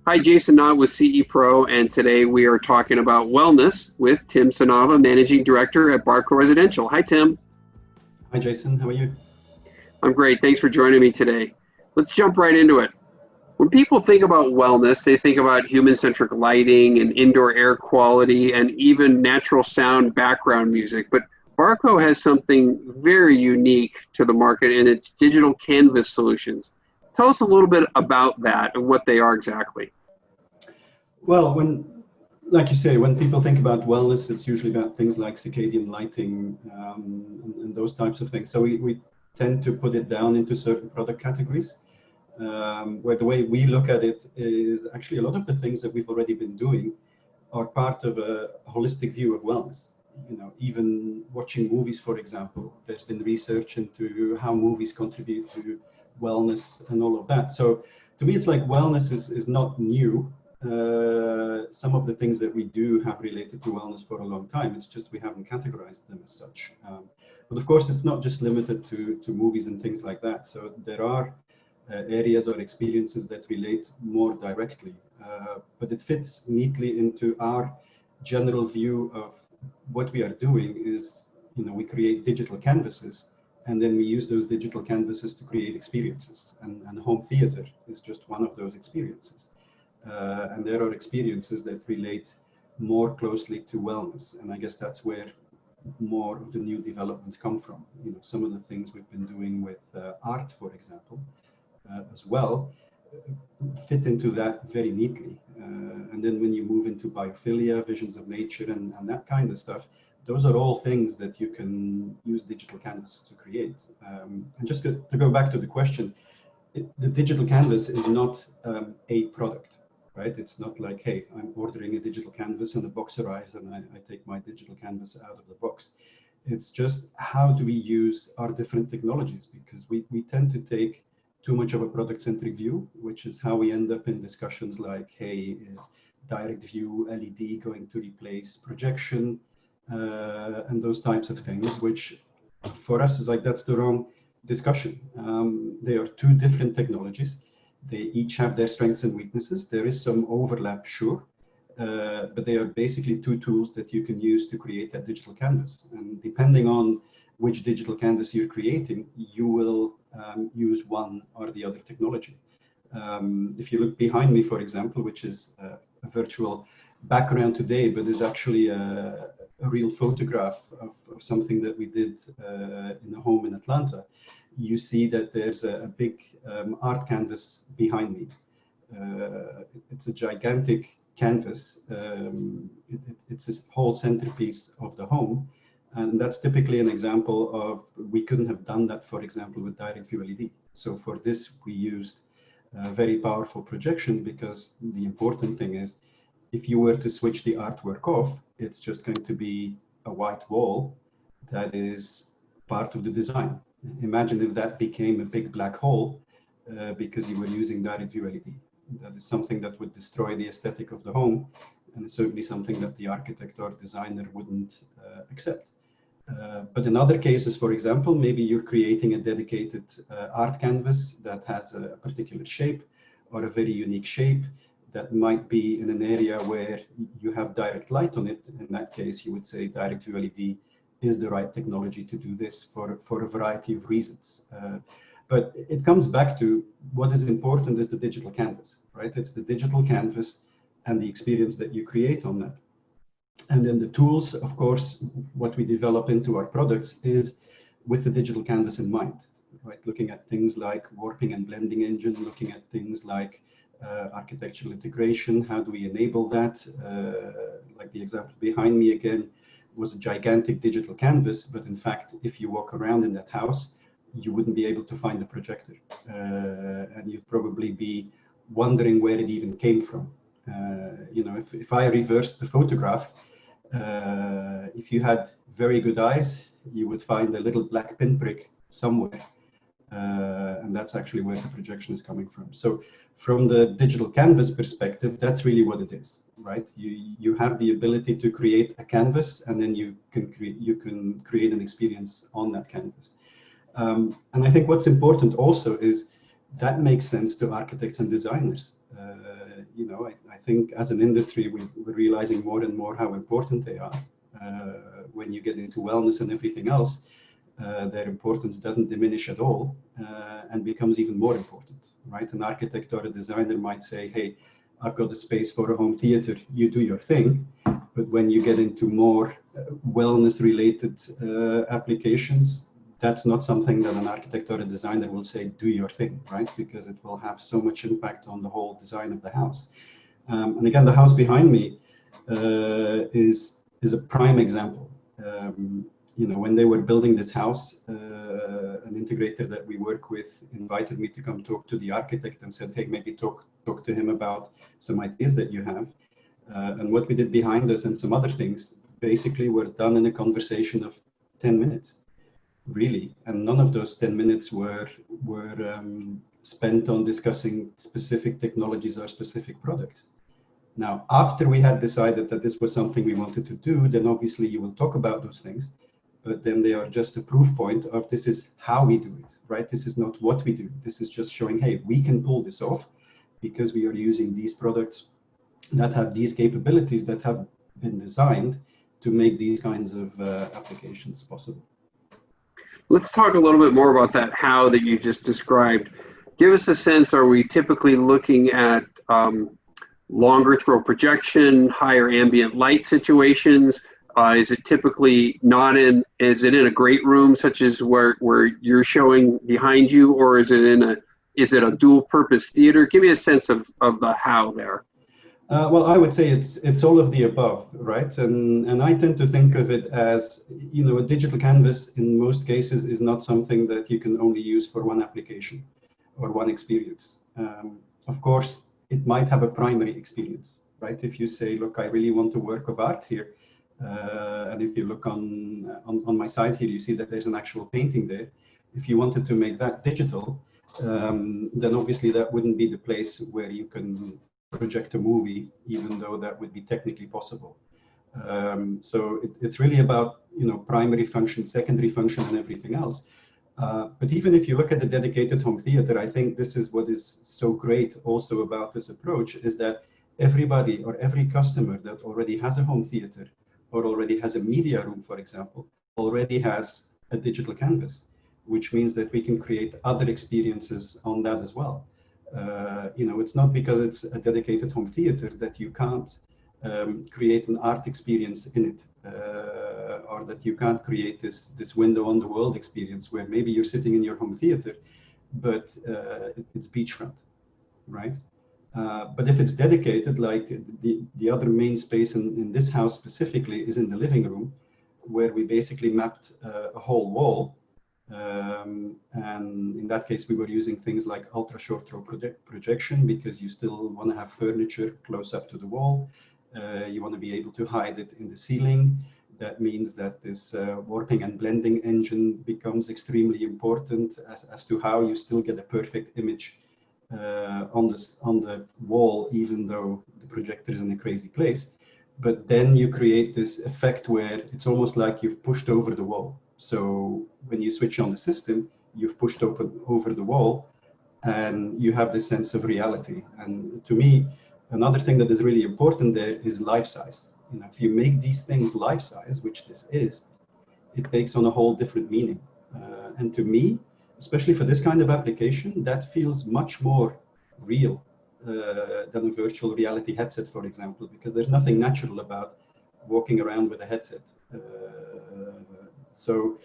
Hi, Jason Knott with CE Pro, and today we are talking about wellness with Tim Sanava, Managing Director at Barco Residential. Hi, Tim. Hi, Jason. How are you? I'm great. Thanks for joining me today. Let's jump right into it. When people think about wellness, they think about human-centric lighting and indoor air quality and even natural sound background music. But Barco has something very unique to the market in its digital canvas solutions. Tell us a little bit about that and what they are exactly. Well, like you say, when people think about wellness, it's usually about things like circadian lighting and those types of things. So we tend to put it down into certain product categories, where the way we look at it is actually a lot of the things that we've already been doing are part of a holistic view of wellness. Even watching movies, for example, there's been research into how movies contribute to wellness and all of that. So to me, it's like wellness is not new. Some of the things that we do have related to wellness for a long time. It's just we haven't categorized them as such. But of course, it's not just limited to movies and things like that. So there are areas or experiences that relate more directly, but it fits neatly into our general view of what we are doing is, we create digital canvases, and then we use those digital canvases to create experiences. And home theater is just one of those experiences. And there are experiences that relate more closely to wellness. And I guess that's where more of the new developments come from. Some of the things we've been doing with art, for example, as well, fit into that very neatly. And then when you move into biophilia, visions of nature, and that kind of stuff, those are all things that you can use digital canvases to create. And just to go back to the question, the digital canvas is not a product, right? It's not like, hey, I'm ordering a digital canvas and the box arrives and I take my digital canvas out of the box. It's just how do we use our different technologies, because we tend to take too much of a product-centric view, which is how we end up in discussions like, hey, is direct view LED going to replace projection and those types of things, which for us is like, that's the wrong discussion. They are two different technologies. They each have their strengths and weaknesses. There is some overlap, sure, but they are basically two tools that you can use to create that digital canvas. And depending on which digital canvas you're creating, you will use one or the other technology. If you look behind me, for example, which is a virtual background today, but is actually a real photograph of something that we did in a home in Atlanta, you see that there's a big art canvas behind me. It's a gigantic canvas. It's this whole centerpiece of the home. And that's typically an example of, we couldn't have done that, for example, with direct view LED. So for this, we used very powerful projection, because the important thing is, if you were to switch the artwork off, it's just going to be a white wall that is part of the design. Imagine if that became a big black hole because you were using direct view LED. That is something that would destroy the aesthetic of the home, and it's certainly something that the architect or designer wouldn't accept. But in other cases, for example, maybe you're creating a dedicated art canvas that has a particular shape or a very unique shape that might be in an area where you have direct light on it. In that case, you would say direct view LED is the right technology to do this for a variety of reasons. But it comes back to what is important is the digital canvas, right? It's the digital canvas and the experience that you create on that. And then the tools, of course, what we develop into our products is with the digital canvas in mind, right? Looking at things like warping and blending engine, looking at things like architectural integration, how do we enable that? Like the example behind me again was a gigantic digital canvas, but in fact, if you walk around in that house, you wouldn't be able to find the projector. And you'd probably be wondering where it even came from. If I reversed the photograph, if you had very good eyes, you would find a little black pinprick somewhere. And that's actually where the projection is coming from. So from the digital canvas perspective, that's really what it is, right? You have the ability to create a canvas, and then you can create an experience on that canvas. And I think what's important also is that makes sense to architects and designers, I think as an industry, we're realizing more and more how important they are. When you get into wellness and everything else, their importance doesn't diminish at all, and becomes even more important, right? An architect or a designer might say, hey, I've got a space for a home theater, you do your thing. But when you get into more wellness related applications, that's not something that an architect or a designer will say, do your thing, right? Because it will have so much impact on the whole design of the house. And again, the house behind me is a prime example. When they were building this house, an integrator that we work with invited me to come talk to the architect and said, hey, maybe talk to him about some ideas that you have. And what we did behind us and some other things basically were done in a conversation of 10 minutes, really. And none of those 10 minutes were spent on discussing specific technologies or specific products. Now, after we had decided that this was something we wanted to do, then obviously you will talk about those things, but then they are just a proof point of this is how we do it, right? This is not what we do. This is just showing, hey, we can pull this off because we are using these products that have these capabilities that have been designed to make these kinds of applications possible. Let's talk a little bit more about that how that you just described. Give us a sense, are we typically looking at longer throw projection, higher ambient light situations? Is it typically is it in a great room such as where you're showing behind you, or is it a dual purpose theater? Give me a sense of the how there. Well, I would say it's all of the above, right? And I tend to think of it as, a digital canvas in most cases is not something that you can only use for one application or one experience. Of course, it might have a primary experience, right? If you say, look, I really want a work of art here, and if you look on my side here, you see that there's an actual painting there. If you wanted to make that digital, then obviously that wouldn't be the place where you can project a movie, even though that would be technically possible. So it's really about primary function, secondary function, and everything else. But even if you look at the dedicated home theater, I think this is what is so great also about this approach, is that everybody or every customer that already has a home theater or already has a media room, for example, already has a digital canvas, which means that we can create other experiences on that as well. It's not because it's a dedicated home theater that you can't create an art experience in it, or that you can't create this window on the world experience where maybe you're sitting in your home theater, but it's beachfront, right? But if it's dedicated, like the other main space in this house specifically is in the living room, where we basically mapped a whole wall. And in that case, we were using things like ultra short throw projection, because you still want to have furniture close up to the wall. You want to be able to hide it in the ceiling. That means that this warping and blending engine becomes extremely important as to how you still get a perfect image on the wall, even though the projector is in a crazy place. But then you create this effect where it's almost like you've pushed over the wall. So when you switch on the system, you've pushed over the wall, and you have this sense of reality. And to me, another thing that is really important there is life size. If you make these things life size, which this is, it takes on a whole different meaning. And to me, especially for this kind of application, that feels much more real than a virtual reality headset, for example, because there's nothing natural about walking around with a headset. So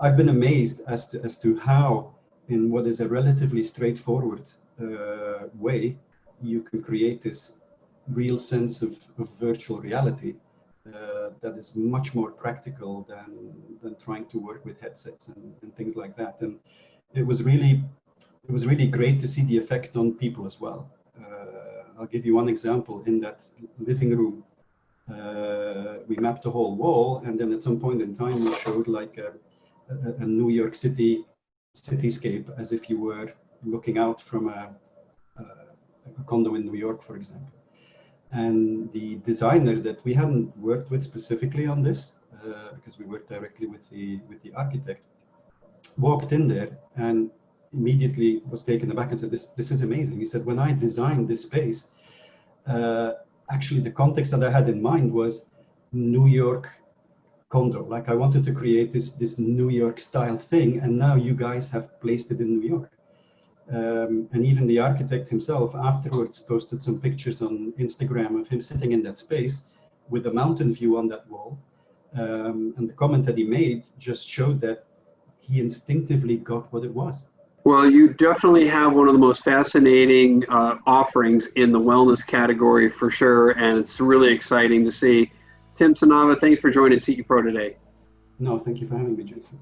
I've been amazed as to how, in what is a relatively straightforward way, you can create this real sense of virtual reality that is much more practical than trying to work with headsets and things like that. And it was really great to see the effect on people as well. I'll give you one example. In that living room, we mapped the whole wall, and then at some point in time we showed like a New York City cityscape, as if you were looking out from a condo in New York, for example. And the designer that we hadn't worked with specifically on this, because we worked directly with the architect, walked in there, and immediately was taken aback and said, this is amazing. He said, when I designed this space, actually the context that I had in mind was New York condo. Like I wanted to create this New York style thing, and now you guys have placed it in New York. And even the architect himself afterwards posted some pictures on Instagram of him sitting in that space with a mountain view on that wall. And the comment that he made just showed that he instinctively got what it was. Well, you definitely have one of the most fascinating offerings in the wellness category for sure, and it's really exciting to see. Tim Sanava, thanks for joining CE Pro today. No, thank you for having me, Jason.